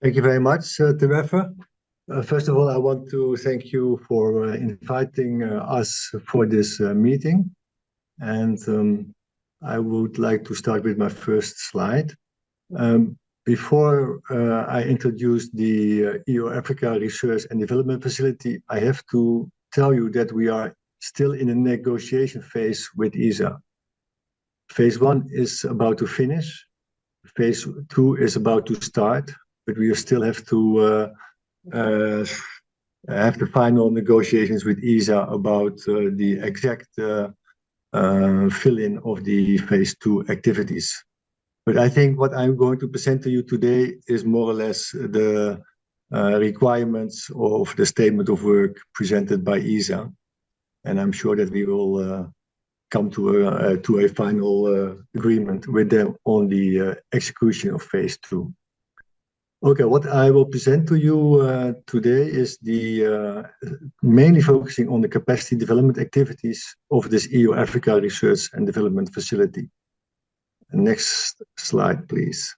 Thank you very much, Teresa. First of all, I want to thank you for inviting us for this meeting. And I would like to start with my first slide. Before I introduce the EO Africa Research and Development Facility, I have to tell you that we are still in a negotiation phase with ESA. Phase 1 is about to finish. Phase 2 is about to start, but we still have to have the final negotiations with ESA about the exact fill-in of the Phase 2 activities. But I think what I'm going to present to you today is more or less the requirements of the statement of work presented by ESA. And I'm sure that we will come to a final agreement with them on the execution of Phase 2. Okay, what I will present to you today is the mainly focusing on the capacity development activities of this EO Africa Research and Development Facility. Next slide, please.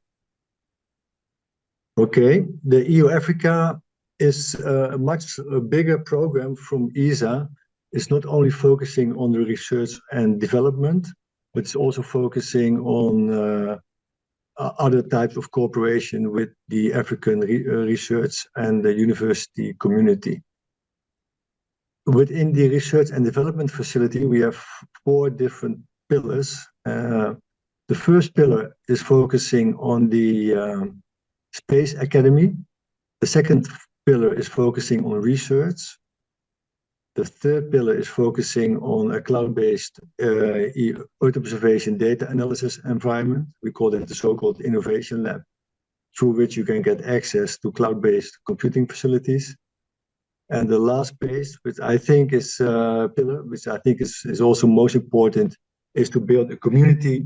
Okay, the EO Africa is a much bigger program from ESA. It's not only focusing on the research and development, but it's also focusing on other types of cooperation with the African research and the university community. Within the research and development facility, we have 4 different pillars. The first pillar is focusing on the Space Academy. The second pillar is focusing on research. The third pillar is focusing on a cloud-based Earth observation data analysis environment. We call it the so-called Innovation Lab, through which you can get access to cloud-based computing facilities. And the last piece, which I think is pillar, which I think is also most important, is to build a community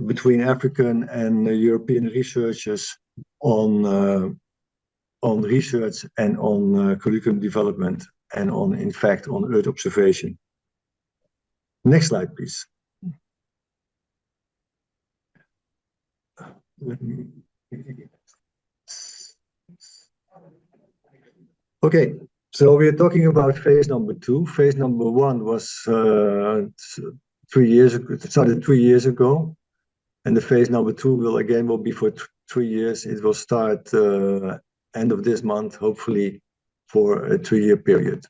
between African and European researchers on research and on curriculum development and on, in fact, on Earth observation. Next slide, please. Okay, so we're talking about phase number 2. Phase number 1 was 3 years ago. It started 3 years ago, and the phase number 2 will be for 3 years. It will start end of this month, hopefully, for a 3-year period.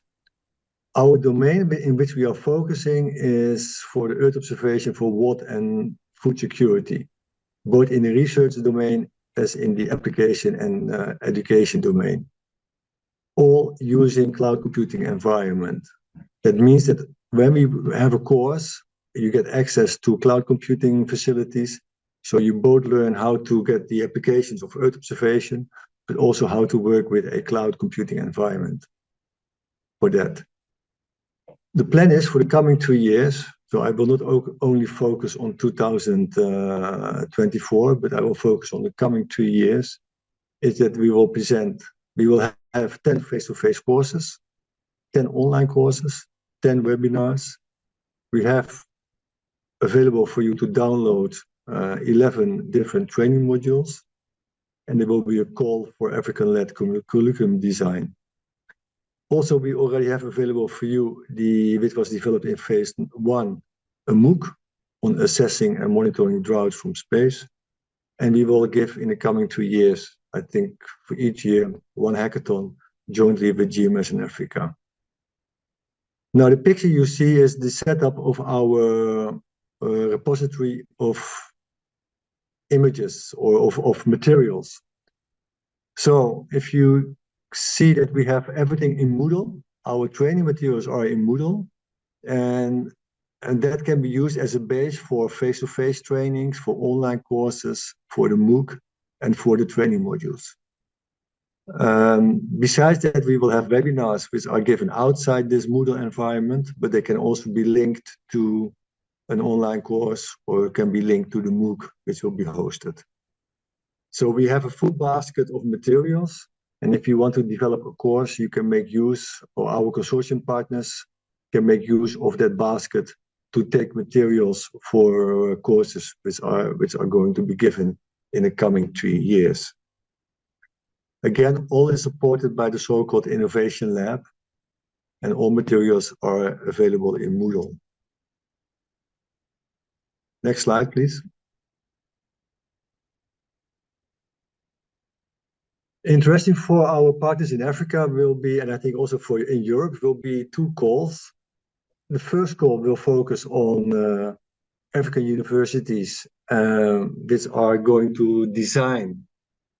Our domain in which we are focusing is for the Earth observation for water and food security, both in the research domain as in the application and education domain, all using cloud computing environment. That means that when we have a course, you get access to cloud computing facilities. So you both learn how to get the applications of Earth observation, but also how to work with a cloud computing environment for that. The plan is for the coming 3 years, so I will not only focus on 2024, but I will focus on the coming 3 years, is that we will have 10 face-to-face courses, 10 online courses, 10 webinars. We have available for you to download 11 different training modules, and there will be a call for African-led curriculum design. Also, we already have available for you which was developed in phase 1, a MOOC on assessing and monitoring droughts from space. And we will give in the coming 2 years, I think for each year, 1 hackathon jointly with GMS in Africa. Now, the picture you see is the setup of our repository of images or of materials. So if you see that we have everything in Moodle, our training materials are in Moodle, and that can be used as a base for face-to-face trainings, for online courses, for the MOOC, and for the training modules. Besides that, we will have webinars which are given outside this Moodle environment, but they can also be linked to an online course or can be linked to the MOOC which will be hosted. So we have a full basket of materials, and if you want to develop a course, you can make use, or our consortium partners can make use of that basket to take materials for courses which are going to be given in the coming 3 years. Again, all is supported by the so-called Innovation Lab, and all materials are available in Moodle. Next slide, please. Interesting for our partners in Africa will be, and I think also for in Europe, will be two calls. The first call will focus on African universities which are going to design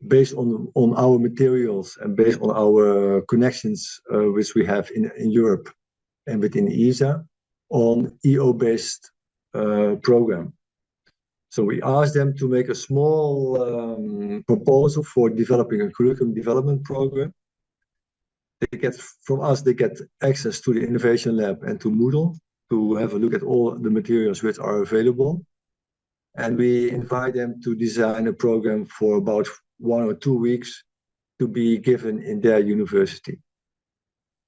based on our materials and based on our connections which we have in Europe and within ESA on EO-based program. So we asked them to make a small proposal for developing a curriculum development program. They get from us, they get access to the Innovation Lab and to Moodle to have a look at all the materials which are available. And we invite them to design a program for about 1 or 2 weeks to be given in their university.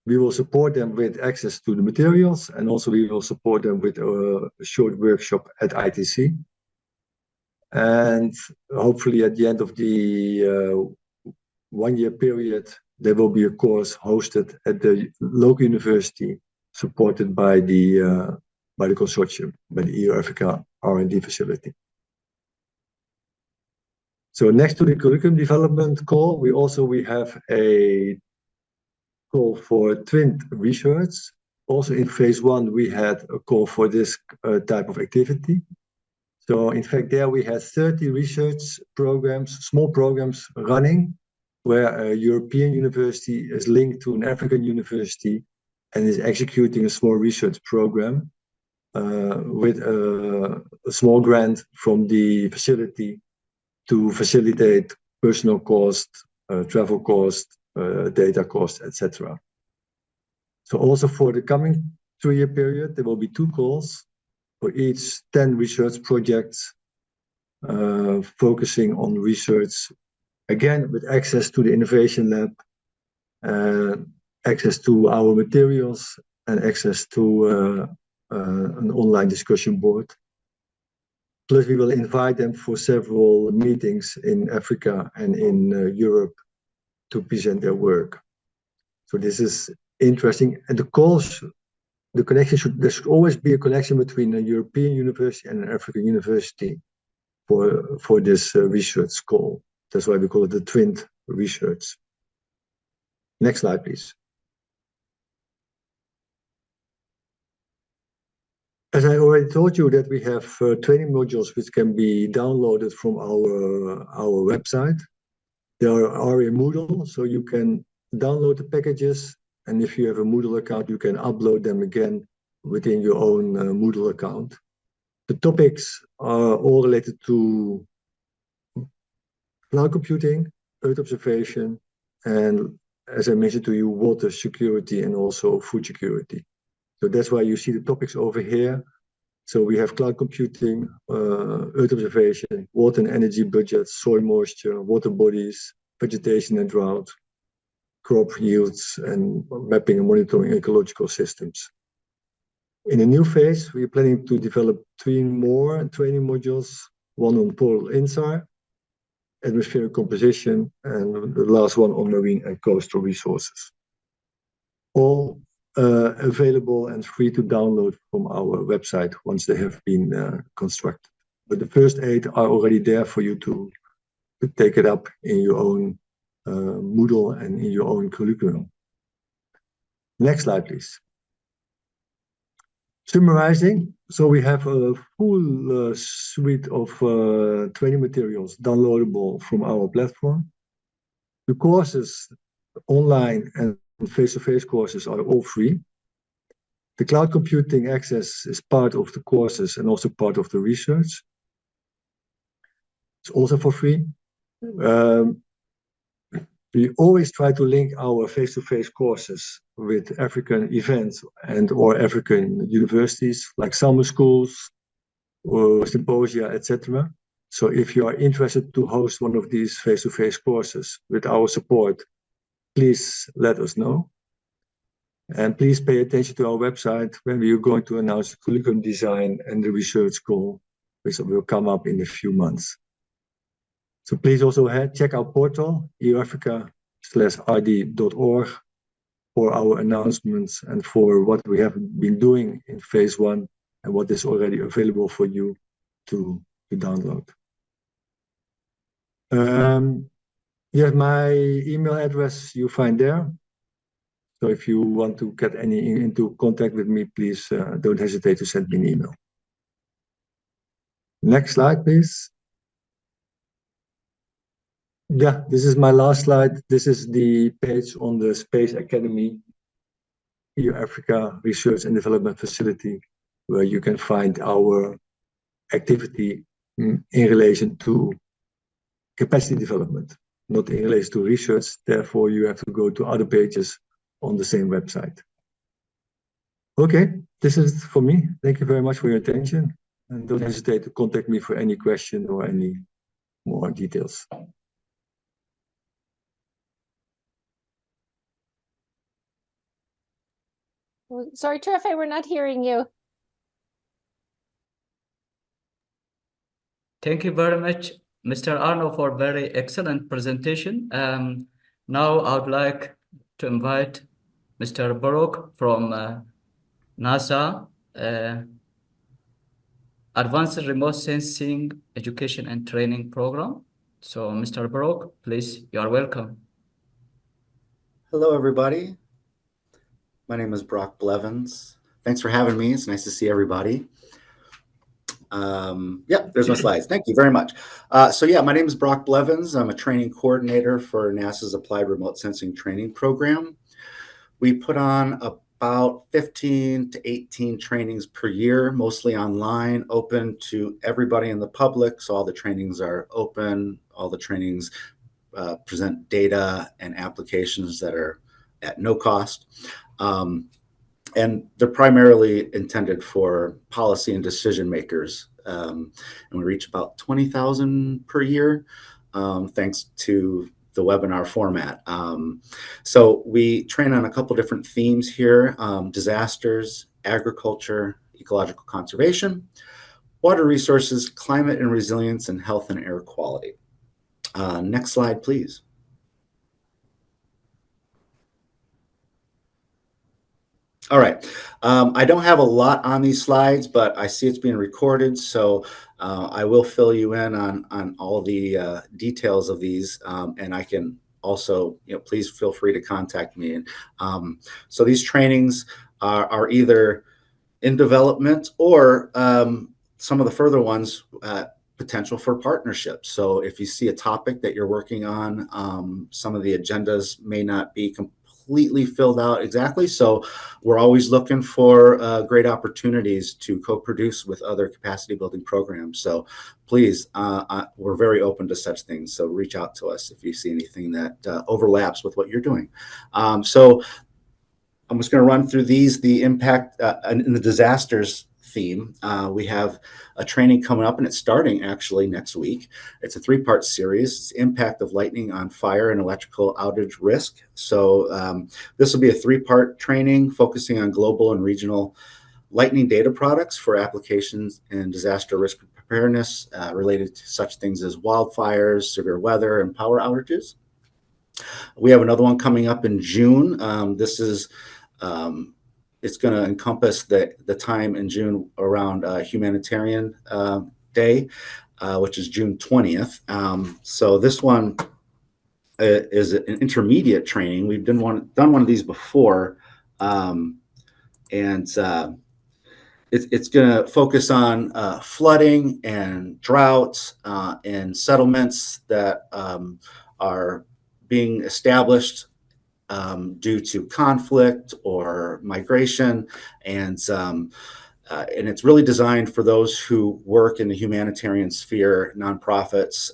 We will support them with access to the materials, and also we will support them with a short workshop at ITC. And hopefully at the end of the 1-year period, there will be a course hosted at the local university, supported by the consortium, by the EO Africa R+D Facility. So next to the curriculum development call, we have a call for twin research. Also in phase 1, we had a call for this type of activity. So in fact, there we had 30 research programs, small programs running, where a European university is linked to an African university and is executing a small research program with a small grant from the facility to facilitate personal cost, travel cost, data cost, etc. So also for the coming 2-year period, there will be 2 calls for each 10 research projects, focusing on research, again, with access to the Innovation Lab, access to our materials, and access to an online discussion board. Plus, we will invite them for several meetings in Africa and in Europe to present their work. So this is interesting. And the calls, the connection there should always be a connection between a European university and an African university for this research call. That's why we call it the twin research. Next slide, please. As I already told you that we have training modules which can be downloaded from our website. They are in Moodle, so you can download the packages, and if you have a Moodle account, you can upload them again within your own Moodle account. The topics are all related to cloud computing, Earth observation, and as I mentioned to you, water security and also food security. So that's why you see the topics over here. So we have cloud computing, Earth observation, water and energy budgets, soil moisture, water bodies, vegetation and drought, crop yields, and mapping and monitoring ecological systems. In a new phase, we are planning to develop 3 more training modules, one on polar INSAR, atmospheric composition, and the last one on marine and coastal resources. All available and free to download from our website once they have been constructed. But the first 8 are already there for you to take it up in your own Moodle and in your own curriculum. Next slide, please. Summarizing, so we have a full suite of training materials downloadable from our platform. The courses, online and face-to-face courses, are all free. The cloud computing access is part of the courses and also part of the research. It's also for free. We always try to link our face-to-face courses with African events and or African universities like summer schools or symposia, etc. So if you are interested to host one of these face-to-face courses with our support, please let us know. And please pay attention to our website when we are going to announce the curriculum design and the research call, which will come up in a few months. So please also check our portal, EO Africa www.eoTEC.org for our announcements and for what we have been doing in phase 1 and what is already available for you to download. Yes, my email address you find there. So if you want to get into contact with me, please don't hesitate to send me an email. Next slide, please. Yeah, this is my last slide. This is the page on the Space Academy EO Africa Research and Development Facility, where you can find our activity in relation to capacity development, not in relation to research. Therefore, you have to go to other pages on the same website. Okay, this is for me. Thank you very much for your attention. And don't hesitate to contact me for any question or any more details. Sorry, Treffe, we're not hearing you. Thank you very much, Mr. Arno, for very excellent presentation. Now I would like to invite Mr. Baruch from NASA Advanced Remote Sensing Education and Training Program. So, Mr. Baruch, please, you are welcome. Hello, everybody. My name is Brock Blevins. Thanks for having me. It's nice to see everybody. Yeah, there's my slides. Thank you very much. So yeah, my name is Brock Blevins. I'm a training coordinator for NASA's Applied Remote Sensing Training Program. We put on about 15 to 18 trainings per year, mostly online, open to everybody in the public. So all the trainings are open. All the trainings present data and applications that are at no cost. And they're primarily intended for policy and decision makers. And we reach about 20,000 per year, thanks to the webinar format. So we train on a couple different themes here: disasters, agriculture, ecological conservation, water resources, climate and resilience, and health and air quality. Next slide, please. All right. I don't have a lot on these slides, but I see it's being recorded, so I will fill you in on all the details of these, and I can also, please feel free to contact me. So these trainings are either in development or some of the further ones potential for partnerships. So if you see a topic that you're working on, some of the agendas may not be completely filled out exactly. So we're always looking for great opportunities to co-produce with other capacity building programs. So please, we're very open to such things. So reach out to us if you see anything that overlaps with what you're doing. So I'm just going to run through these, the impact in the disasters theme. We have a training coming up, and it's starting actually next week. It's a 3-part series. It's impact of lightning on fire and electrical outage risk. So this will be a 3-part training focusing on global and regional lightning data products for applications in disaster risk preparedness related to such things as wildfires, severe weather, and power outages. We have another one coming up in June. This is it's going to encompass the time in June around Humanitarian Day, which is June 20th. So this one is an intermediate training. We've done one of these before, and it's going to focus on flooding and droughts and settlements that are being established due to conflict or migration, and it's really designed for those who work in the humanitarian sphere, nonprofits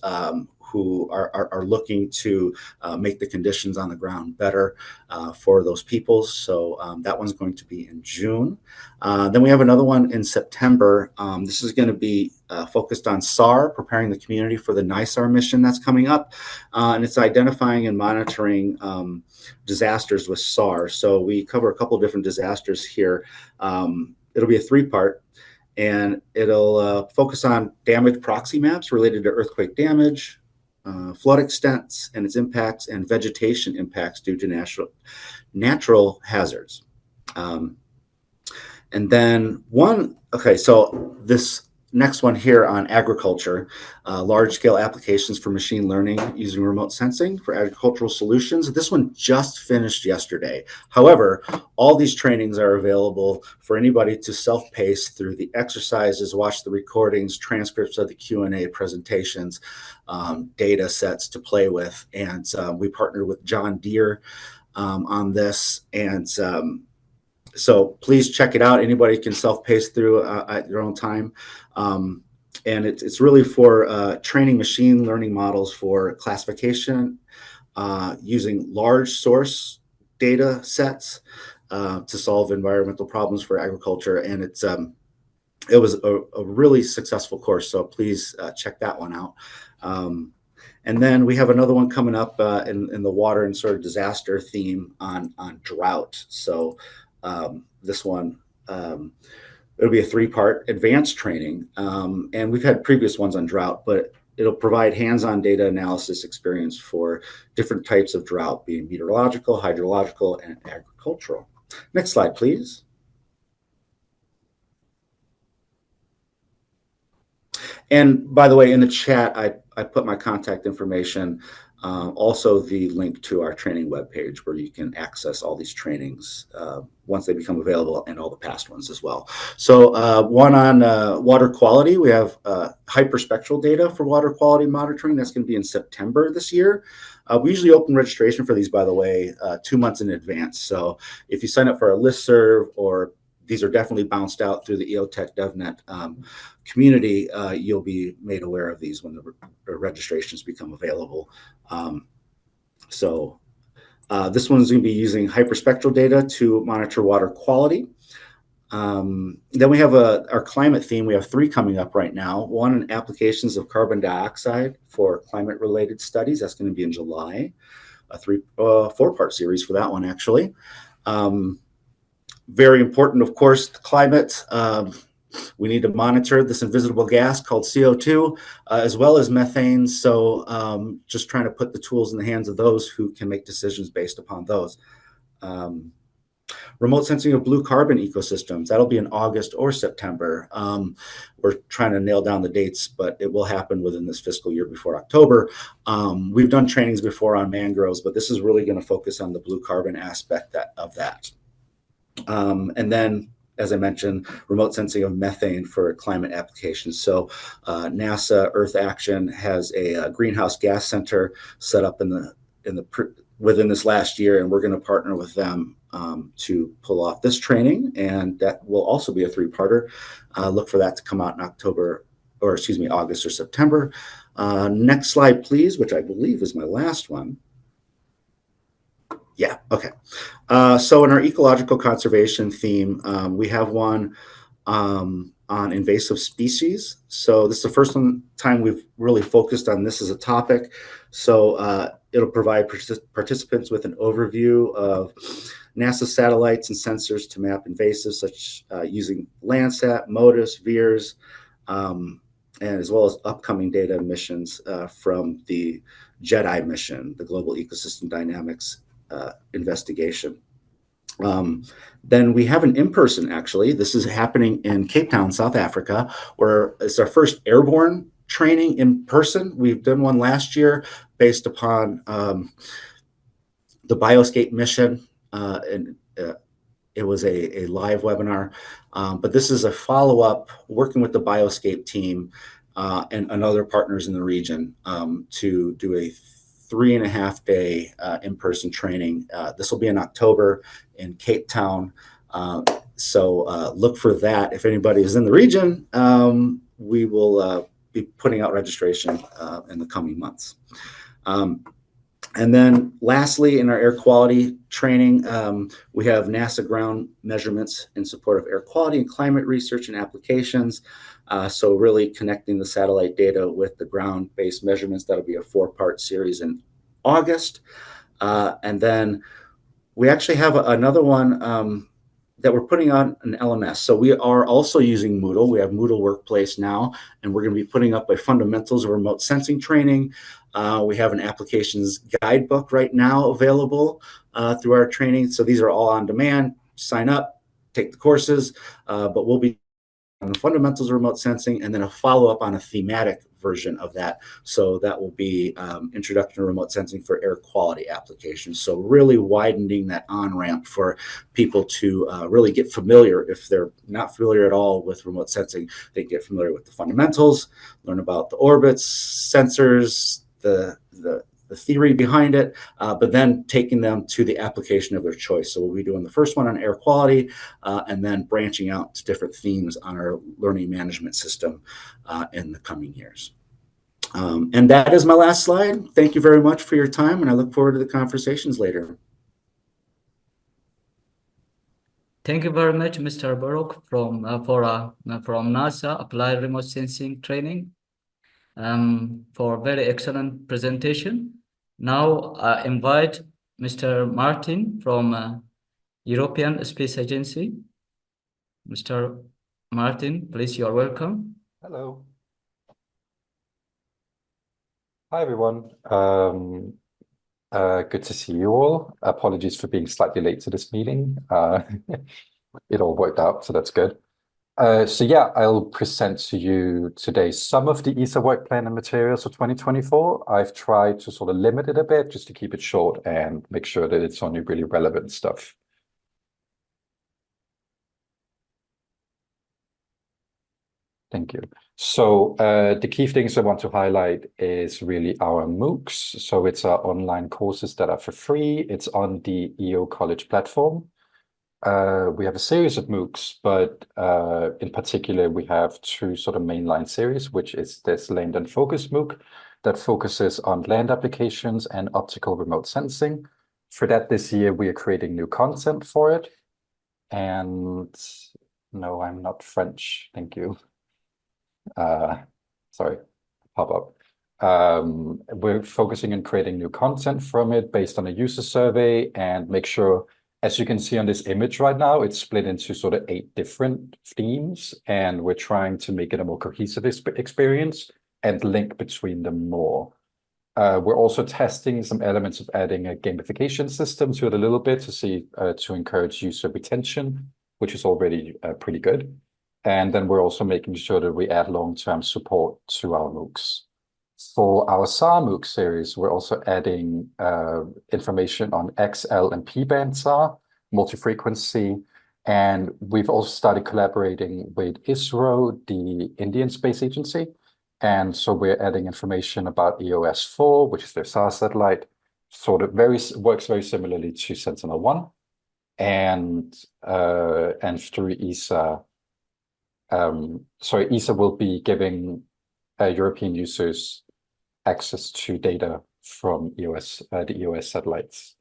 who are looking to make the conditions on the ground better for those peoples. So that one's going to be in June. Then we have another one in September. This is going to be focused on SAR, preparing the community for the NISAR mission that's coming up. And it's identifying and monitoring disasters with SAR. So we cover a couple of different disasters here. It'll be a 3-part, and it'll focus on damage proxy maps related to earthquake damage, flood extents and its impacts, and vegetation impacts due to natural hazards. And then so this next one here on agriculture, large-scale applications for machine learning using remote sensing for agricultural solutions. This one just finished yesterday. However, all these trainings are available for anybody to self-pace through the exercises, watch the recordings, transcripts of the Q&A presentations, data sets to play with. And we partnered with John Deere on this. And so please check it out. Anybody can self-pace through at your own time. And it's really for training machine learning models for classification using large source data sets to solve environmental problems for agriculture. And it was a really successful course. So please check that one out. And then we have another one coming up in the water and sort of disaster theme on drought. So this one, it'll be a 3-part advanced training. And we've had previous ones on drought, but it'll provide hands-on data analysis experience for different types of drought, being meteorological, hydrological, and agricultural. Next slide, please. And by the way, in the chat, I put my contact information, also the link to our training webpage where you can access all these trainings once they become available, and all the past ones as well. So one on water quality, we have hyperspectral data for water quality monitoring. That's going to be in September this year. We usually open registration for these, by the way, 2 months in advance. So if you sign up for a listserv, or these are definitely bounced out through the EOTEC DevNet community, you'll be made aware of these when the registrations become available. This one's going to be using hyperspectral data to monitor water quality. Then we have our climate theme. We have 3 coming up right now. One in applications of carbon dioxide for climate-related studies. That's going to be in July. A 4-part series for that one, actually. Very important, of course, the climate. We need to monitor this invisible gas called CO2, as well as methane. So just trying to put the tools in the hands of those who can make decisions based upon those. Remote sensing of blue carbon ecosystems. That'll be in August or September. We're trying to nail down the dates, but it will happen within this fiscal year before October. We've done trainings before on mangroves, but this is really going to focus on the blue carbon aspect of that. And then, as I mentioned, remote sensing of methane for climate applications. So NASA Earth Action has a greenhouse gas center set up within this last year, and we're going to partner with them to pull off this training, and that will also be a 3-parter. Look for that to come out in August or September. Next slide, please, which I believe is my last one. Yeah, okay. So in our ecological conservation theme, we have one on invasive species. So this is the first time we've really focused on this as a topic. So it'll provide participants with an overview of NASA satellites and sensors to map invasives, such using Landsat, MODIS, VIIRS, and as well as upcoming data missions from the JEDI mission, the Global Ecosystem Dynamics investigation. Then we have an in-person, actually. This is happening in Cape Town, South Africa, where it's our first airborne training in person. We've done one last year based upon the Bioscape mission, and it was a live webinar. But this is a follow-up, working with the Bioscape team and other partners in the region to do a 3.5-day in-person training. This will be in October in Cape Town. So look for that. If anybody is in the region, we will be putting out registration in the coming months. And then lastly, in our air quality training, we have NASA ground measurements in support of air quality and climate research and applications. So really connecting the satellite data with the ground-based measurements. That'll be a 4-part series in August. And then we actually have another one that we're putting on an LMS. So we are also using Moodle. We have Moodle Workplace now, and we're going to be putting up a fundamentals of remote sensing training We have an applications guidebook right now available through our training. So these are all on demand. Sign up, take the courses, but we'll be on the fundamentals of remote sensing, and then a follow-up on a thematic version of that. So that will be introduction to remote sensing for air quality applications. So really widening that on-ramp for people to really get familiar. If they're not familiar at all with remote sensing, they get familiar with the fundamentals, learn about the orbits, sensors, the theory behind it, but then taking them to the application of their choice. So we'll be doing the first one on air quality, and then branching out to different themes on our learning management system in the coming years. And that is my last slide. Thank you very much for your time, and I look forward to the conversations later. Thank you very much, Mr. Baruch from NASA Applied Remote Sensing Training, for a very excellent presentation. Now I invite Mr. Martin from European Space Agency. Mr. Martin, please, you are welcome. Hello. Hi, everyone. Good to see you all. Apologies for being slightly late to this meeting. It all worked out, so that's good. So yeah, I'll present to you today some of the ESA work plan and materials for 2024. I've tried to sort of limit it a bit just to keep it short and make sure that it's only really relevant stuff. Thank you. So the key things I want to highlight is really our MOOCs. So it's our online courses that are for free. It's on the EO College platform. We have a series of MOOCs, but in particular, we have two sort of mainline series, which is this Land and Focus MOOC that focuses on land applications and optical remote sensing. For that, this year, we are creating new content for it. And no, I'm not French. Thank you. Sorry, pop up. We're focusing on creating new content from it based on a user survey and make sure, as you can see on this image right now, it's split into sort of 8 different themes, and we're trying to make it a more cohesive experience and link between them more. We're also testing some elements of adding a gamification system to it a little bit to see to encourage user retention, which is already pretty good. And then we're also making sure that we add long-term support to our MOOCs. For our SAR MOOC series, we're also adding information on XL and P-band SAR, multi-frequency, and we've also started collaborating with ISRO, the Indian Space Agency. And so we're adding information about EOS-4, which is their SAR satellite, sort of works very similarly to Sentinel-1. And through ESA, ESA will be giving European users access to data from the EOS satellites.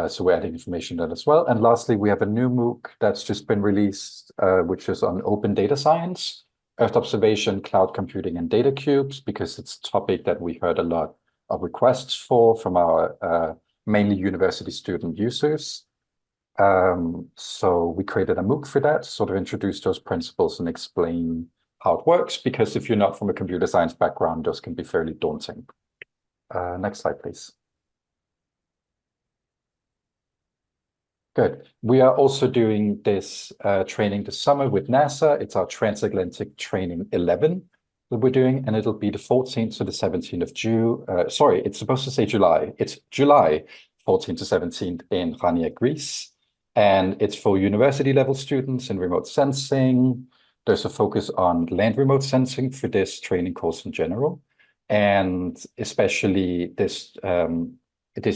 So we're adding information there as well. And lastly, we have a new MOOC that's just been released, which is on open data science, Earth observation, cloud computing, and data cubes, because it's a topic that we heard a lot of requests for from our mainly university student users. So we created a MOOC for that, sort of introduce those principles and explain how it works, because if you're not from a computer science background, those can be fairly daunting. Next slide, please. Good. We are also doing this training this summer with NASA. It's our Transatlantic Training 11 that we're doing, and it'll be the 14th to the 17th of June. Sorry, it's supposed to say July. It's July 14th to 17th in Chania, Greece. And it's for university level students in remote sensing. There's a focus on land remote sensing for this training course in general. And especially this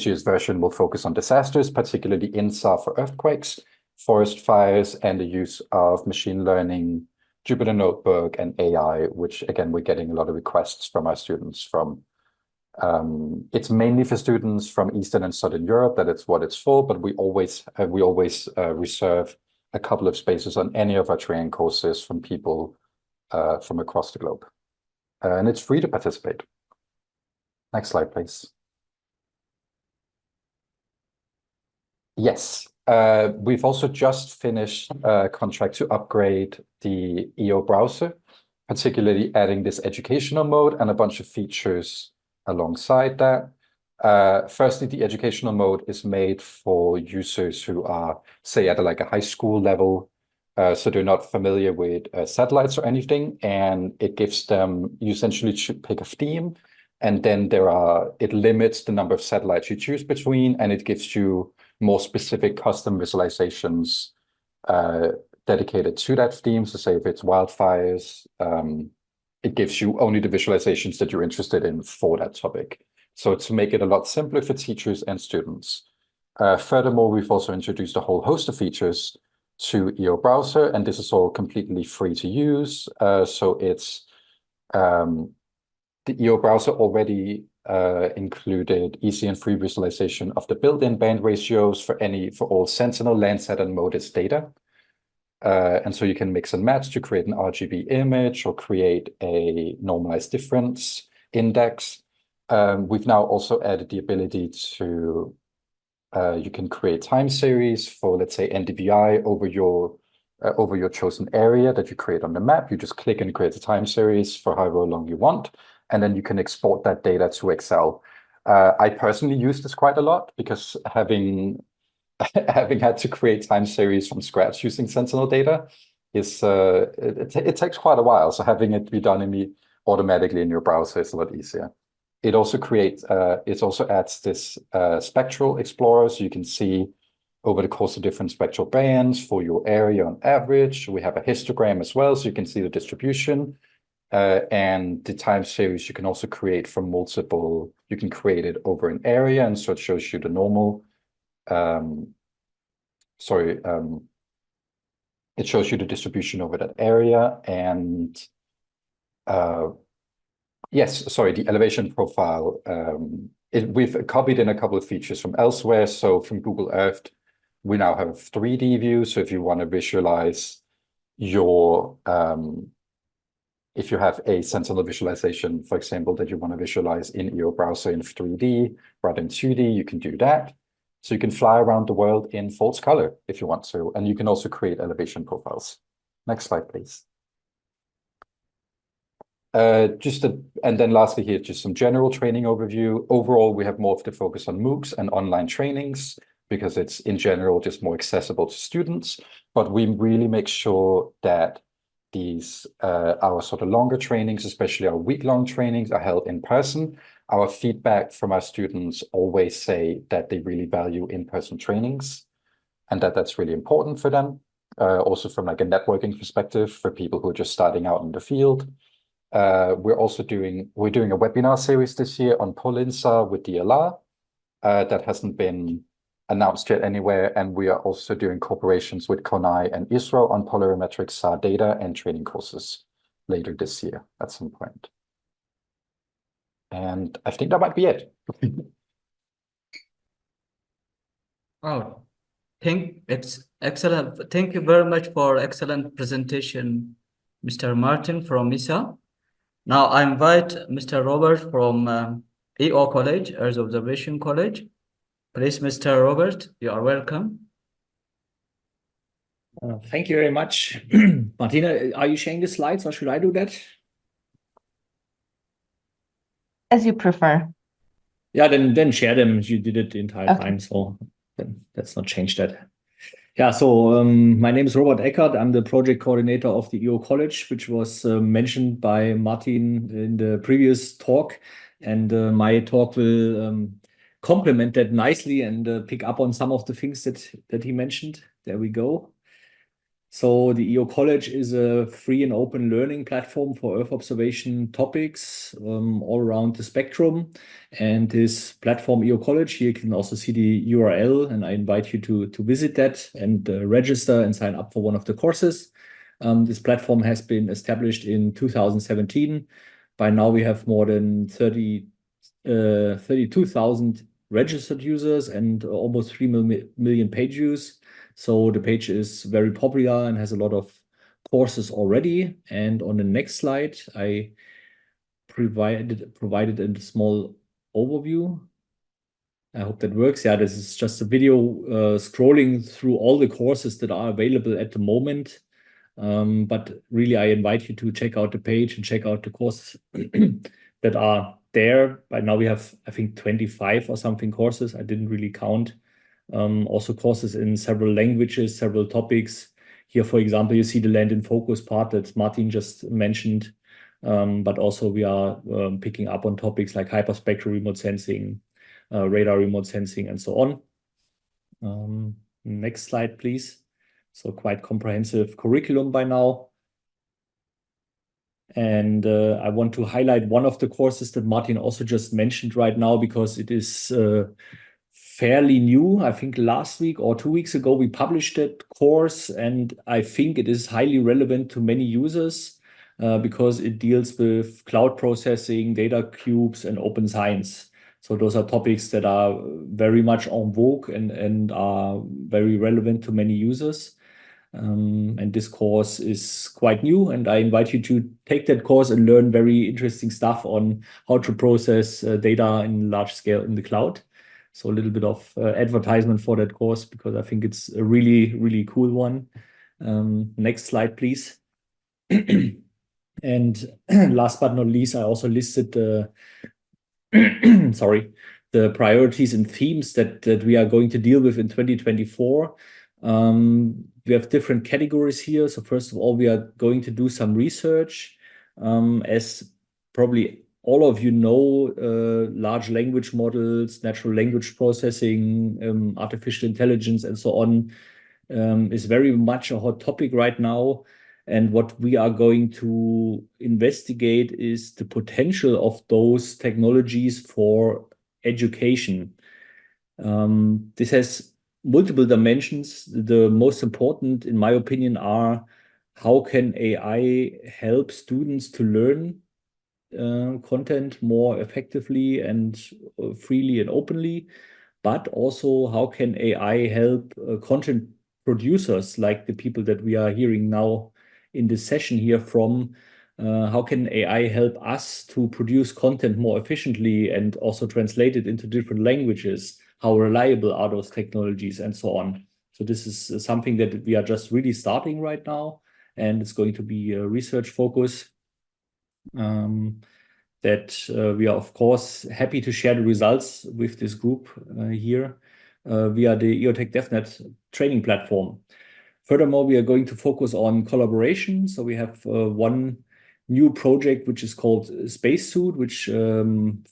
year's version will focus on disasters, particularly INSAR for earthquakes, forest fires, and the use of machine learning, Jupyter Notebook, and AI, which again, we're getting a lot of requests from our students from. It's mainly for students from Eastern and Southern Europe, that it's what it's for, but we always reserve a couple of spaces on any of our training courses from people from across the globe. And it's free to participate. Next slide, please. Yes, we've also just finished a contract to upgrade the EO browser, particularly adding this educational mode and a bunch of features alongside that. Firstly, the educational mode is made for users who are, say, at like a high school level, so they're not familiar with satellites or anything, and it gives them, you essentially should pick a theme, and then it limits the number of satellites you choose between, and it gives you more specific custom visualizations dedicated to that theme. So say if it's wildfires, it gives you only the visualizations that you're interested in for that topic. So to make it a lot simpler for teachers and students. Furthermore, we've also introduced a whole host of features to EO Browser, and this is all completely free to use. So it's the EO Browser already included easy and free visualization of the built-in band ratios for all Sentinel, Landsat, and MODIS data. And so you can mix and match to create an RGB image or create a normalized difference index. We've now also added the ability to, you can create time series for, let's say, NDVI over your chosen area that you create on the map. You just click and create a time series for however long you want, and then you can export that data to Excel. I personally use this quite a lot because having had to create time series from scratch using Sentinel data is it takes quite a while. So having it be done automatically in your browser is a lot easier. It also adds this spectral explorer, so you can see over the course of different spectral bands for your area on average. We have a histogram as well, so you can see the distribution. And the time series you can also create from multiple, you can create it over an area, and so it shows you the normal, it shows you the distribution over that area. And the elevation profile, we've copied in a couple of features from elsewhere. So from Google Earth, we now have 3D view. So if you want to visualize your, if you have a Sentinel visualization, for example, that you want to visualize in EO Browser in 3D rather than 2D, you can do that. So you can fly around the world in false color if you want to, and you can also create elevation profiles. Next slide, please. And then lastly here, just some general training overview. Overall, we have more of the focus on MOOCs and online trainings because it's in general just more accessible to students. But we really make sure that these our sort of longer trainings, especially our week-long trainings, are held in person. Our feedback from our students always say that they really value in-person trainings and that's really important for them. Also from like a networking perspective for people who are just starting out in the field. We're doing a webinar series this year on PolINSA with DLR that hasn't been announced yet anywhere, and we are also doing cooperations with CONAI and ISRO on polarimetric SAR data and training courses later this year at some point. And I think that might be it. Oh, it's excellent. Thank you very much for excellent presentation, Mr. Martin from ESA. Now I invite Mr. Robert from EO College, Earth Observation College. Please, Mr. Robert, you are welcome. Thank you very much. Martina, are you sharing the slides or should I do that? As you prefer. Yeah, then share them. You did it the entire time, so then let's not change that. Yeah, so my name is Robert Eckert. I'm the project coordinator of the EO College, which was mentioned by Martin in the previous talk. And my talk will complement that nicely and pick up on some of the things that he mentioned. There we go. So the EO College is a free and open learning platform for Earth observation topics all around the spectrum. And this platform, EO College, here you can also see the URL, and I invite you to visit that and register and sign up for one of the courses. This platform has been established in 2017. By now we have more than 32,000 registered users and almost 3 million page views. So the page is very popular and has a lot of courses already. And on the next slide, I provided a small overview. I hope that works. Yeah, this is just a video scrolling through all the courses that are available at the moment. But really, I invite you to check out the page and check out the courses that are there. By now we have, I think, 25 or something courses. I didn't really count. Also courses in several languages, several topics. Here, for example, you see the land in focus part that Martin just mentioned. But also we are picking up on topics like hyperspectral remote sensing, radar remote sensing, and so on. Next slide, please. So quite comprehensive curriculum by now. And I want to highlight one of the courses that Martin also just mentioned right now, because it is fairly new. I think last week or 2 weeks ago, we published that course, and I think it is highly relevant to many users because it deals with cloud processing, data cubes, and open science. So those are topics that are very much en vogue and are very relevant to many users. And this course is quite new, and I invite you to take that course and learn very interesting stuff on how to process data in large scale in the cloud. So a little bit of advertisement for that course, because I think it's a really, really cool one. Next slide, please. And last but not least, I also listed the the priorities and themes that we are going to deal with in 2024. We have different categories here. So first of all, we are going to do some research. As probably all of you know, large language models, natural language processing, artificial intelligence, and so on is very much a hot topic right now. And what we are going to investigate is the potential of those technologies for education. This has multiple dimensions. The most important, in my opinion, are how can AI help students to learn content more effectively and freely and openly, but also how can AI help content producers like the people that we are hearing now in this session here from. How can AI help us to produce content more efficiently and also translate it into different languages? How reliable are those technologies, and so on? So this is something that we are just really starting right now, and it's going to be a research focus that we are, of course, happy to share the results with this group here via the EOTEC DevNet training platform. Furthermore, we are going to focus on collaboration. So we have one new project, which is called Spacesuit, which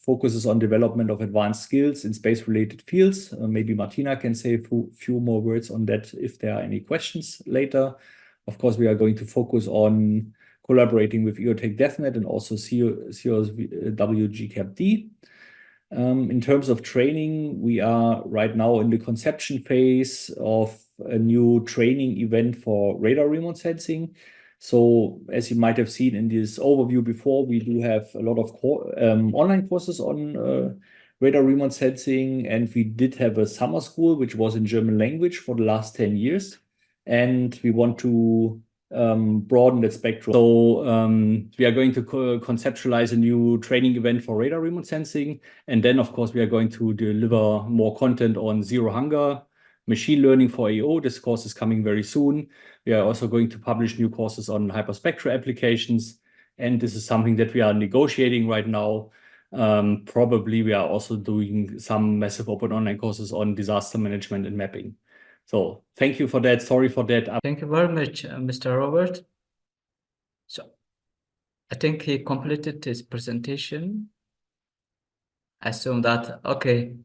focuses on development of advanced skills in space-related fields. Maybe Martina can say a few more words on that if there are any questions later. Of course, we are going to focus on collaborating with EOTEC DevNet and also COSW GCAP-D. In terms of training, we are right now in the conception phase of a new training event for radar remote sensing. So as you might have seen in this overview before, we do have a lot of online courses on radar remote sensing, and we did have a summer school, which was in German language for the last 10 years. And we want to broaden that spectrum. So we are going to conceptualize a new training event for radar remote sensing. And then, of course, we are going to deliver more content on zero hunger, machine learning for EO. This course is coming very soon. We are also going to publish new courses on hyperspectral applications. And this is something that we are negotiating right now. Probably we are also doing some massive open online courses on disaster management and mapping. So thank you for that. Sorry for that. Thank you very much, Mr. Robert. So I think he completed his presentation. I assume that, okay.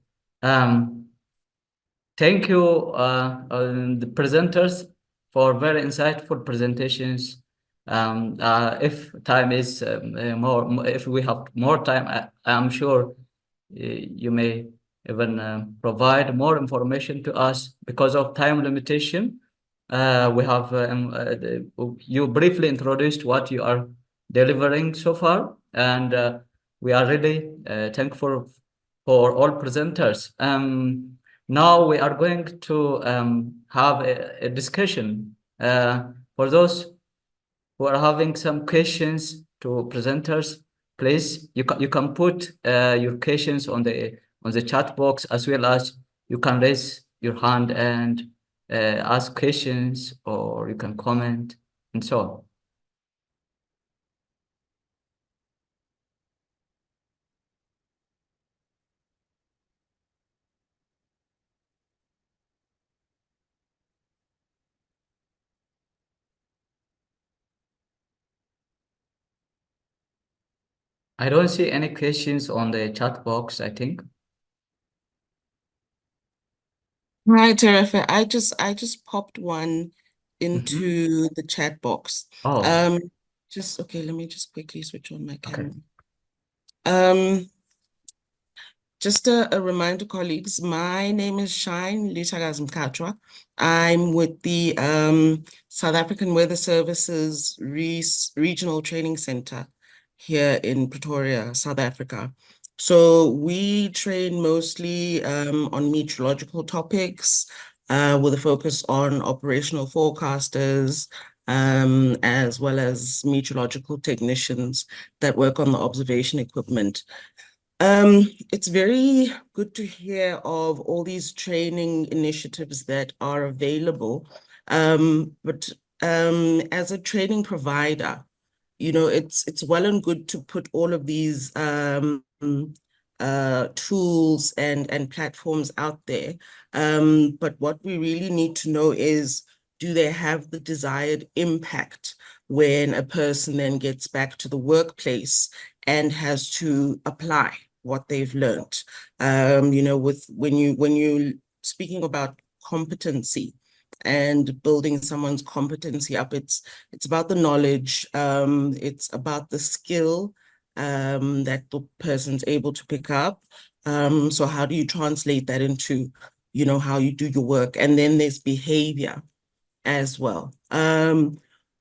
Thank you, the presenters, for very insightful presentations. If time is if we have more time, I'm sure you may even provide more information to us. Because of time limitation, we have you briefly introduced what you are delivering so far, and we are really thankful for all presenters. Now we are going to have a discussion. For those who are having some questions to presenters, please, you can put your questions on the chat box, as well as you can raise your hand and ask questions, or you can comment, and so on. I don't see any questions on the chat box, I think. Hi, Terefe. I just popped one into the chat box. Oh, Okay, let me just quickly switch on my okay. camera. Just a reminder, colleagues, my name is Shine Litagazi Mkatwa. I'm with the South African Weather Services Regional Training Center here in Pretoria, South Africa. So we train mostly on meteorological topics with a focus on operational forecasters, as well as meteorological technicians that work on the observation equipment. It's very good to hear of all these training initiatives that are available. But as a training provider, you know, it's well and good to put all of these tools and platforms out there. But what we really need to know is, do they have the desired impact when a person then gets back to the workplace and has to apply what they've learned? You know, when you speaking about competency and building someone's competency up, it's about the knowledge, it's about the skill that the person's able to pick up. So how do you translate that into, you know, how you do your work? And then there's behavior as well.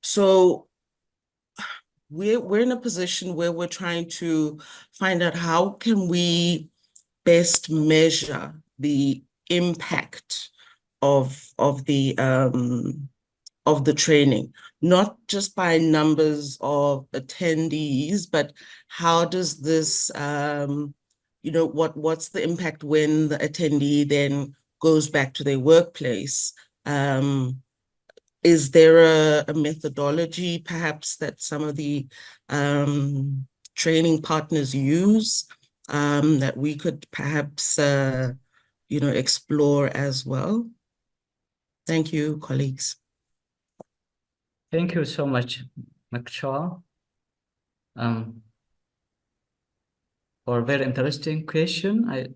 So we're in a position where we're trying to find out how can we best measure the impact of the training, not just by numbers of attendees, but how does this, you know, what's the impact when the attendee then goes back to their workplace? Is there a methodology perhaps that some of the training partners use that we could perhaps, you know, explore as well? Thank you, colleagues. Thank you so much, Makshaw, for a very interesting question. I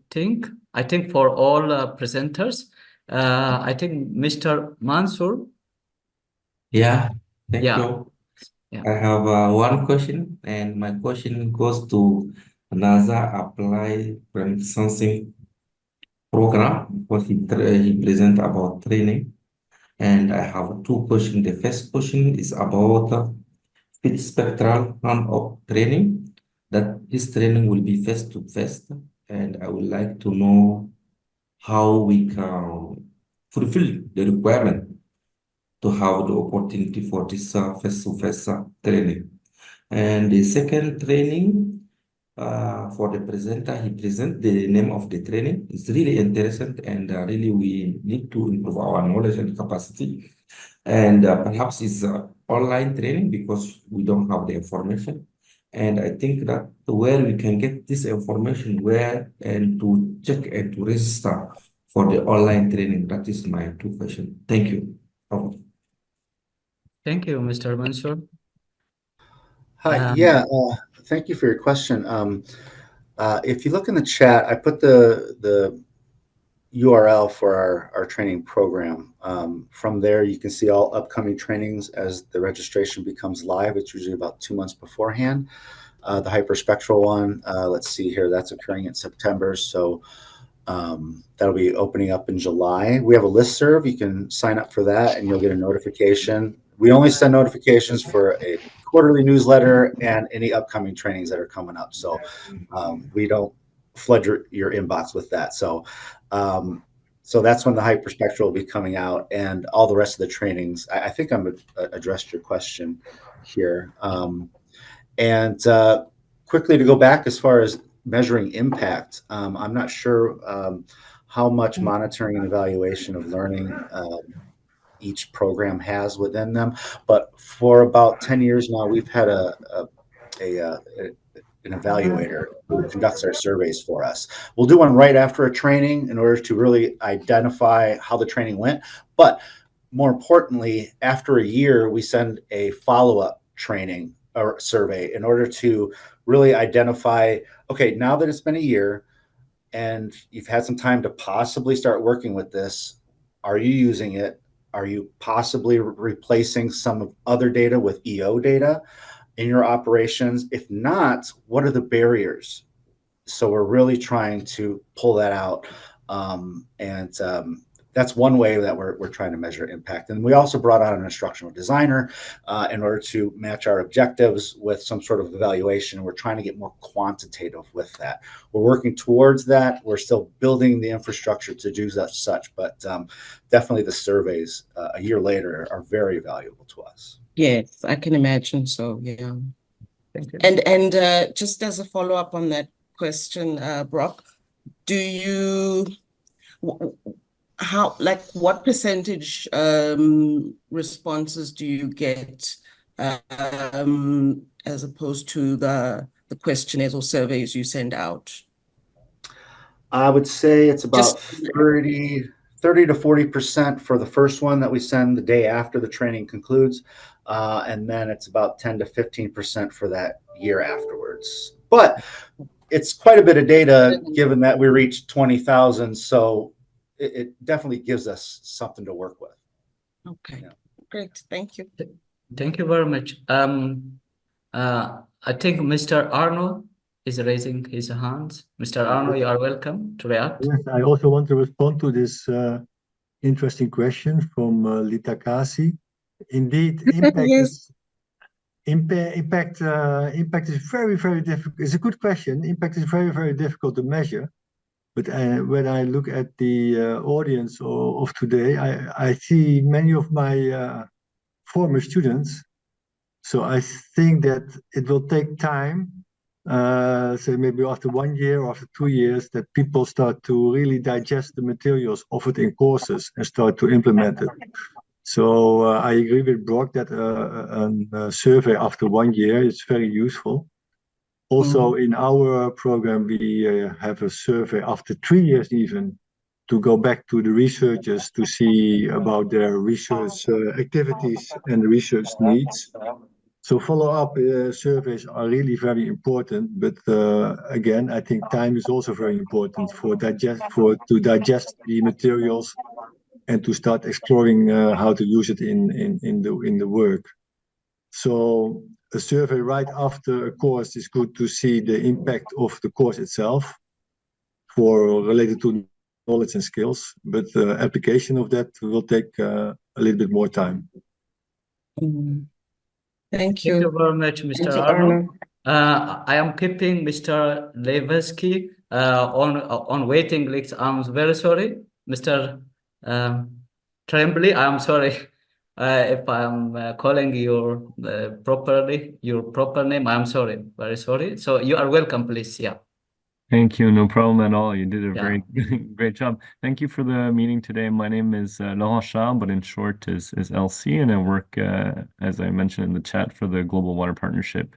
think for all presenters, I think Mr. Mansour. Yeah, thank Yeah. you. Yeah. I have one question, and my question goes to NASA Applied Sensing Program, because he present about training. And I have two questions. The first question is about field spectral hands-on training, that this training will be face-to-face, and I would like to know how we can fulfill the requirement to have the opportunity for this face-to-face training. And the second training, for the presenter, he present the name of the training. It's really interesting, and really we need to improve our knowledge and capacity. And perhaps it's online training because we don't have the information. And I think that where we can get this information, where and to check and to register for the online training. That is my two questions. Thank you. Okay. Thank you, Mr. Mansour. Hi, yeah, thank you for your question. If you look in the chat, I put the URL for our training program. From there, you can see all upcoming trainings as the registration becomes live. It's usually about 2 months beforehand. The hyperspectral one, let's see here, that's occurring in September. So that'll be opening up in July. We have a listserv. You can sign up for that and you'll get a notification. We only send notifications for a quarterly newsletter and any upcoming trainings that are coming up. So we don't flood your inbox with that. So that's when the hyperspectral will be coming out, and all the rest of the trainings. I think I'm addressed your question here. And quickly to go back as far as measuring impact, I'm not sure how much monitoring and evaluation of learning each program has within them, but for about 10 years now, we've had an evaluator who conducts our surveys for us. We'll do one right after a training in order to really identify how the training went. But more importantly, after a year, we send a follow-up training survey in order to really identify, okay, now that it's been a year and you've had some time to possibly start working with this, are you using it? Are you possibly replacing some of other data with EO data in your operations? If not, what are the barriers? So we're really trying to pull that out. That's one way that we're trying to measure impact. And we also brought on an instructional designer in order to match our objectives with some sort of evaluation. We're trying to get more quantitative with that. We're working towards that. We're still building the infrastructure to do such, but definitely the surveys a year later are very valuable to us. Yes, I can imagine so, yeah. Thank you. And just as a follow-up on that question, Brock, do you, what percentage responses do you get as opposed to the questionnaires or surveys you send out? I would say it's about 30 to 40% for the first one that we send the day after the training concludes. And then it's about 10 to 15% for that year afterwards. But it's quite a bit of data given that we reached 20,000. So it definitely gives us something to work with. Okay, yeah. Great. Thank you. Thank you very much. I think Mr. Arno is raising his hands. Mr. Arno, you are welcome to react. Yes, I also want to respond to this interesting question from Lita Kasi. Indeed, impact Yes. Impact is very, very difficult. It's a good question. Impact is very, very difficult to measure. But when I look at the audience of today, I see many of my former students. So I think that it will take time, so maybe after 1 year or after 2 years, that people start to really digest the materials offered in courses and start to implement it. So I agree with Brock that a survey after 1 year is very useful. Also, in our program, we have a survey after 3 years even to go back to the researchers to see about their research activities and research needs. So follow-up surveys are really very important, but again, I think time is also very important to digest the materials and to start exploring how to use it in the work. So a survey right after a course is good to see the impact of the course itself related to knowledge and skills, but the application of that will take a little bit more time. Thank you. Thank you very much, Mr. Arno. I am keeping Mr. Levesky on waiting list. I'm very sorry, Mr. Tremblay. I'm sorry if I'm calling your proper name. I'm sorry, very sorry. So you are welcome, please. Yeah. Thank you. No problem at all. You did a very great job. Thank you for the meeting today. My name is Laurent Shah, but in short is LC, and I work, as I mentioned in the chat, for the Global Water Partnership,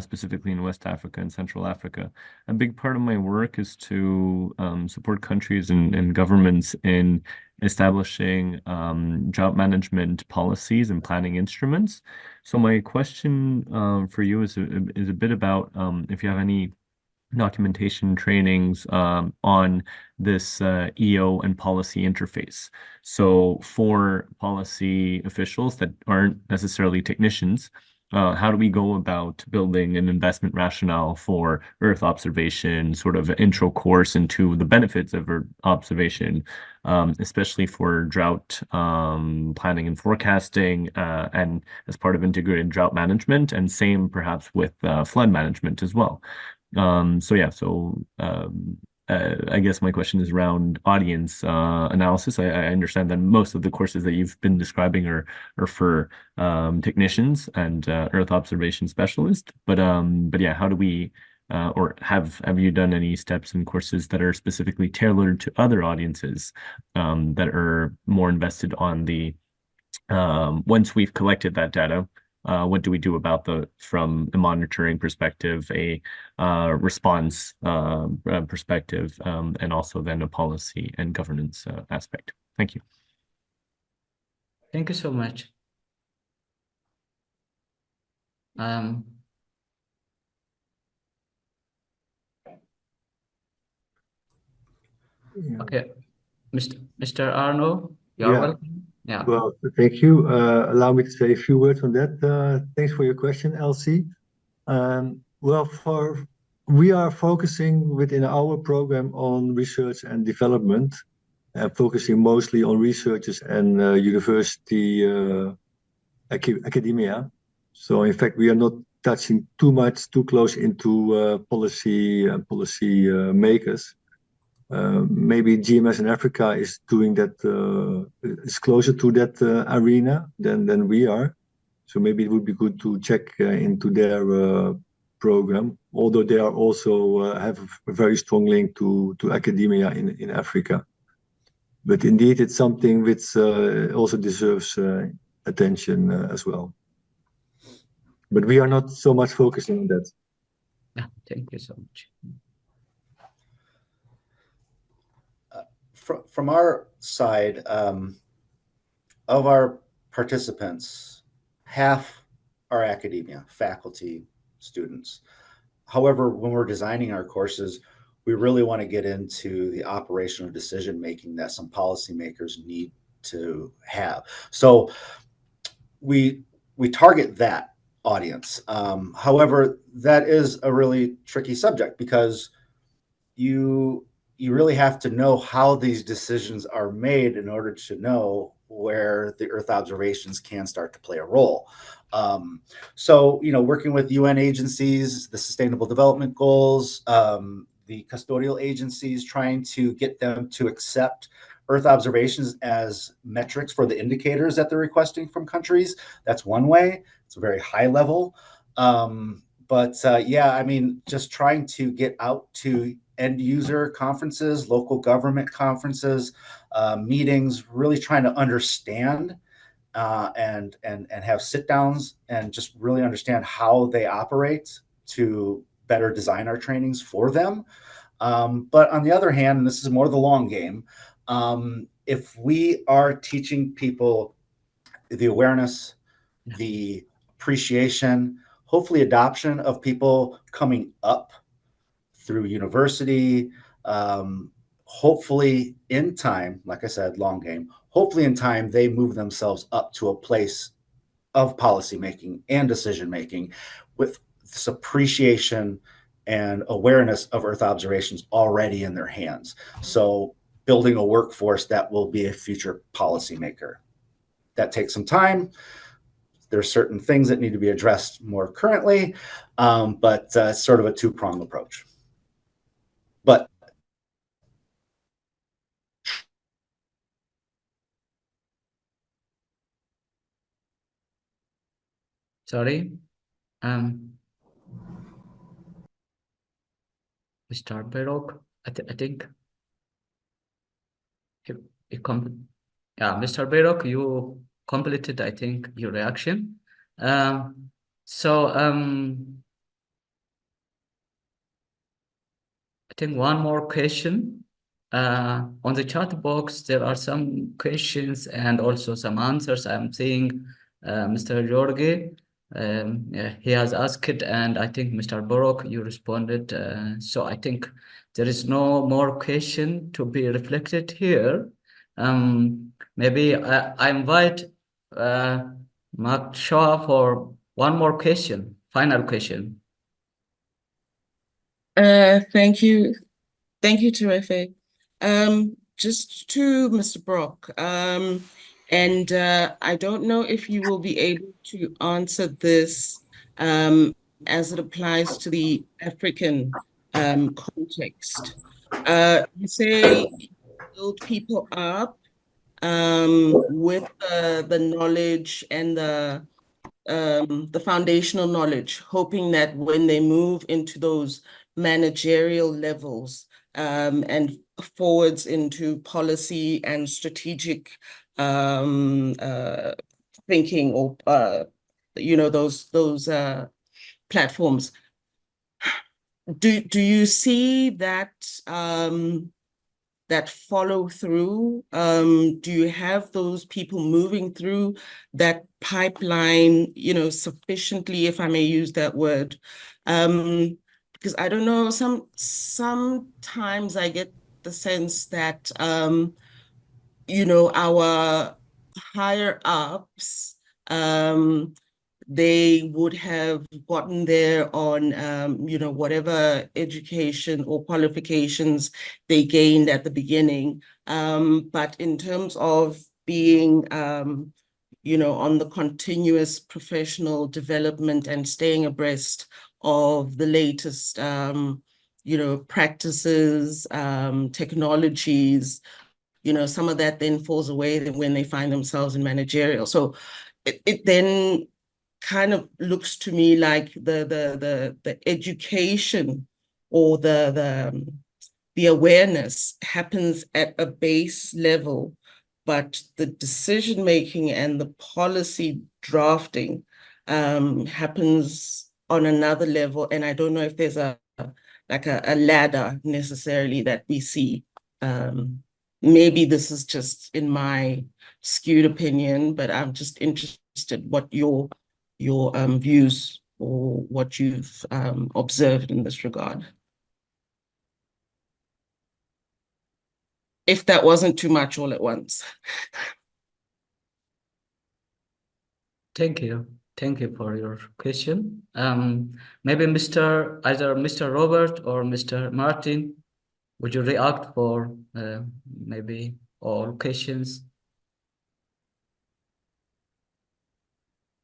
specifically in West Africa and Central Africa. A big part of my work is to support countries and governments in establishing drought management policies and planning instruments. So my question for you is a bit about if you have any documentation trainings on this EO and policy interface. So for policy officials that aren't necessarily technicians, how do we go about building an investment rationale for Earth observation, sort of an intro course into the benefits of Earth observation, especially for drought planning and forecasting, and as part of integrated drought management, and same perhaps with flood management as well. I guess my question is around audience analysis. I understand that most of the courses that you've been describing are for technicians and Earth observation specialists. But yeah, how do we or have you done any steps in courses that are specifically tailored to other audiences that are more invested on the once we've collected that data? What do we do about from a monitoring perspective, a response perspective, and also then a policy and governance aspect? Thank you. Thank you so much. Okay, Mr. Arno, you're welcome. Yeah. Well, thank you. Allow me to say a few words on that. Thanks for your question, LC. Well, we are focusing within our program on research and development, focusing mostly on researchers and university academia. So, in fact, we are not touching too close into policy makers. Maybe GMS in Africa is doing that, is closer to that arena than we are. So maybe it would be good to check into their program, although they are also have a very strong link to academia in Africa. But indeed, it's something which also deserves attention as well. But we are not so much focusing on that. Yeah, thank you so much. From our side, of our participants, half are academia, faculty, students. However, when we're designing our courses, we really want to get into the operational decision making that some policymakers need to have. So we target that audience. However, that is a really tricky subject because you really have to know how these decisions are made in order to know where the Earth observations can start to play a role. So, working with UN agencies, the Sustainable Development Goals, the custodial agencies, trying to get them to accept Earth observations as metrics for the indicators that they're requesting from countries. That's one way. It's a very high level. Yeah, I mean, just trying to get out to end user conferences, local government conferences, meetings, really trying to understand and have sit downs and just really understand how they operate to better design our trainings for them. But on the other hand, and this is more the long game, if we are teaching people the awareness, the appreciation, hopefully adoption of people coming up through university, hopefully in time, like I said, long game, hopefully in time they move themselves up to a place of policymaking and decision making with this appreciation and awareness of Earth observations already in their hands. So building a workforce that will be a future policymaker. That takes some time. There's certain things that need to be addressed more currently, but it's sort of a two-pronged approach. But Sorry, Mr. Baroque, I think yeah, Mr. Baroque, you completed, I think, your reaction. I think one more question. On the chat box, there are some questions and also some answers. I'm seeing Mr. Jorge, he has asked it, and I think Mr. Baroque, you responded. So I think there is no more question to be reflected here. Maybe I invite Mark Shaw for one more question, final question. Thank you. Thank you, Terefe. Just to Mr. Brock, and I don't know if you will be able to answer this as it applies to the African context. You say you build people up with the knowledge and the foundational knowledge, hoping that when they move into those managerial levels and forwards into policy and strategic thinking, or those platforms. Do you see that that follow through? Do you have those people moving through that pipeline, you know, sufficiently, if I may use that word? Because I don't know, sometimes I get the sense that, you know, our higher ups, they would have gotten there on, you know, whatever education or qualifications they gained at the beginning. But in terms of being, you know, on the continuous professional development and staying abreast of the latest, you know, practices, technologies, you know, some of that then falls away when they find themselves in managerial. So it then kind of looks to me like the education or the awareness happens at a base level, but the decision making and the policy drafting happens on another level. And I don't know if there's a ladder necessarily that we see. Maybe this is just in my skewed opinion, but I'm just interested what your views or what you've observed in this regard. If that wasn't too much all at once. Thank you. Thank you for your question. Maybe either Mr. Robert or Mr. Martin, would you react for maybe all questions?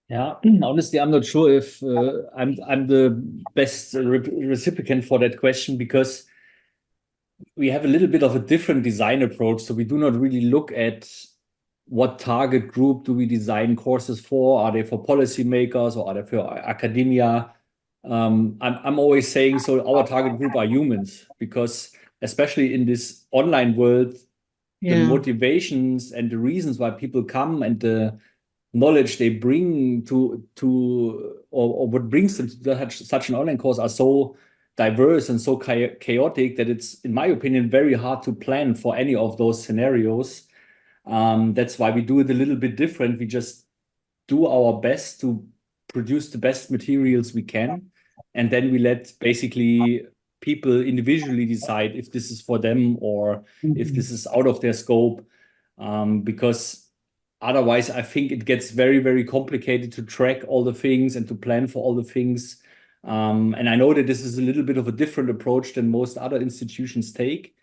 Yeah, honestly, I'm not sure if I'm the best recipient for that question, because we have a little bit of a different design approach. So we do not really look at what target group do we design courses for. Are they for policymakers or are they for academia? I'm always saying, so our target group are humans, because especially in this online world, the motivations and the reasons why people come and the knowledge they bring to or what brings them to such an online course are so diverse and so chaotic that it's, in my opinion, very hard to plan for any of those scenarios. That's why we do it a little bit different. We just do our best to produce the best materials we can, and then we let basically people individually decide if this is for them or if this is out of their scope, because otherwise, I think it gets very, very complicated to track all the things and to plan for all the things. And I know that this is a little bit of a different approach than most other institutions take.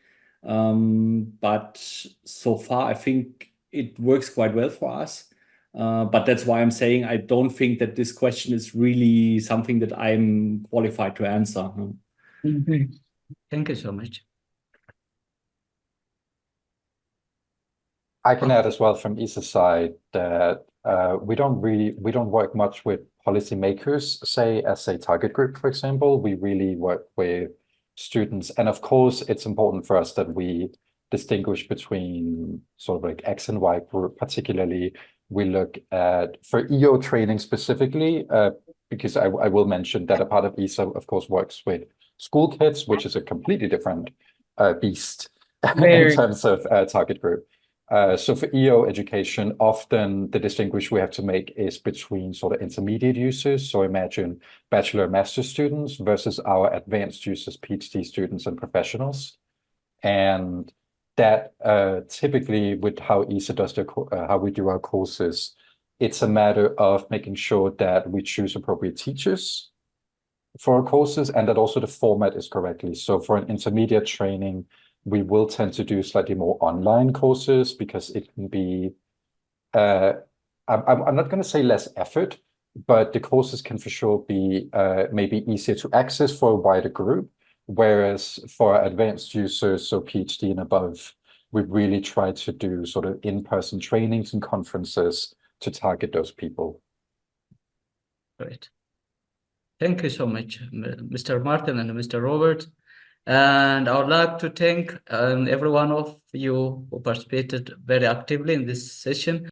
But so far, I think it works quite well for us. But that's why I'm saying I don't think that this question is really something that I'm qualified to answer. Thank you so much. I can add as well from ESA's side that we don't work much with policymakers, say as a target group, for example. We really work with students, and of course, it's important for us that we distinguish between sort of like X and Y group. Particularly, we look at for EO training specifically, because I will mention that a part of ESA, of course, works with school kids, which is a completely different beast in terms of target group. So for EO education, often the distinguish we have to make is between sort of intermediate users. So imagine bachelor and master students versus our advanced users, PhD students and professionals. And that typically with how ESA does how we do our courses, it's a matter of making sure that we choose appropriate teachers for our courses and that also the format is correctly. So for an intermediate training, we will tend to do slightly more online courses because it can be, I'm not going to say less effort, but the courses can for sure be maybe easier to access for a wider group. Whereas for advanced users, so PhD and above, we really try to do sort of in-person trainings and conferences to target those people. Great. Thank you so much, Mr. Martin and Mr. Robert. And I would like to thank every one of you who participated very actively in this session.